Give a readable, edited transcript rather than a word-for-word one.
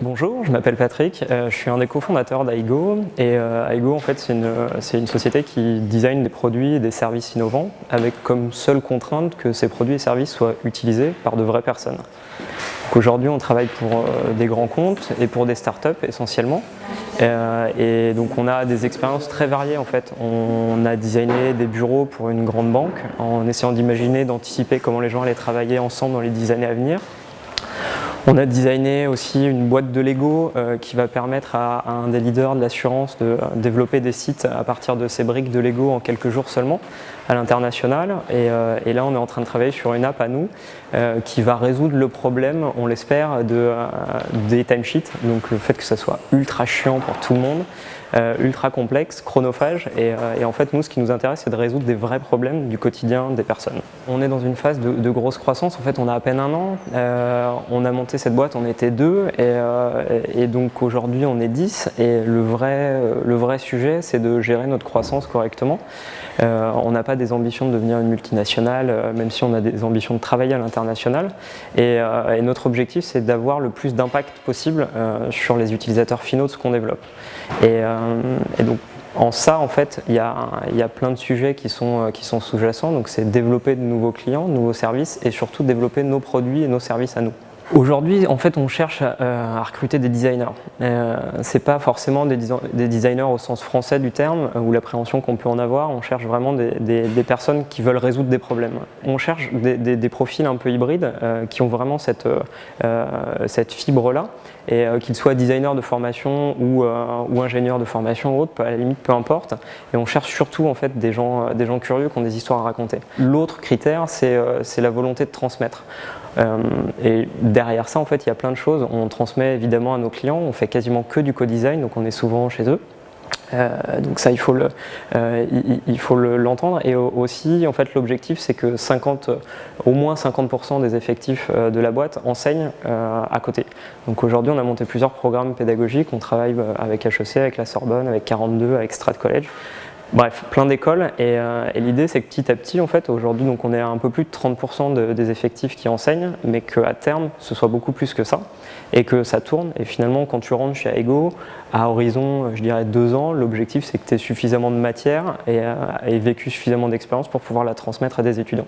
Bonjour, je m'appelle Patrick, je suis un des cofondateurs d'Aigo et Aigo en fait c'est une société qui design des produits et des services innovants avec comme seule contrainte que ces produits et services soient utilisés par de vraies personnes. Aujourd'hui on travaille pour des grands comptes et pour des startups essentiellement et donc on a des expériences très variées en fait. On a designé des bureaux pour une grande banque en essayant d'imaginer, d'anticiper comment les gens allaient travailler ensemble dans les 10 années à venir. On a designé aussi une boîte de Lego qui va permettre à un des leaders de l'assurance de développer des sites à partir de ces briques de Lego en quelques jours seulement à l'international. Et là, on est en train de travailler sur une app à nous qui va résoudre le problème, on l'espère, des timesheets. Donc le fait que ça soit ultra chiant pour tout le monde. Ultra complexe, chronophage et en fait nous ce qui nous intéresse c'est de résoudre des vrais problèmes du quotidien des personnes. On est dans une phase de grosse croissance, en fait on a à peine un an, on a monté cette boîte, on était 2 et donc aujourd'hui on est 10 et le vrai sujet c'est de gérer notre croissance correctement. On n'a pas des ambitions de devenir une multinationale, même si on a des ambitions de travailler à l'international et notre objectif c'est d'avoir le plus d'impact possible sur les utilisateurs finaux de ce qu'on développe. Et donc en ça en fait il y a plein de sujets qui sont sous-jacents, donc c'est développer de nouveaux clients, de nouveaux services et surtout développer nos produits et nos services à nous. Aujourd'hui, en fait, on cherche à recruter des designers. C'est pas forcément des designers au sens français du terme ou l'appréhension qu'on peut en avoir. On cherche vraiment des personnes qui veulent résoudre des problèmes. On cherche des profils un peu hybrides qui ont vraiment cette fibre-là et qu'ils soient designers de formation ou ingénieurs de formation ou autre, à la limite, peu importe. Et on cherche surtout en fait des gens curieux qui ont des histoires à raconter. L'autre critère, c'est la volonté de transmettre. Et derrière ça, en fait, il y a plein de choses. On transmet évidemment à nos clients, on fait quasiment que du co-design, donc on est souvent chez eux. Donc ça, il faut l'entendre. Et aussi, en fait, l'objectif, c'est que au moins 50% des effectifs de la boîte enseignent à côté. Donc aujourd'hui, on a monté plusieurs programmes pédagogiques. On travaille avec HEC, avec la Sorbonne, avec 42, avec Strat College. Bref, plein d'écoles et l'idée c'est que petit à petit en fait aujourd'hui donc on est à un peu plus de 30% des effectifs qui enseignent mais qu'à terme ce soit beaucoup plus que ça et que ça tourne et finalement quand tu rentres chez Aigo à horizon je dirais 2 ans l'objectif c'est que tu aies suffisamment de matière et vécu suffisamment d'expérience pour pouvoir la transmettre à des étudiants.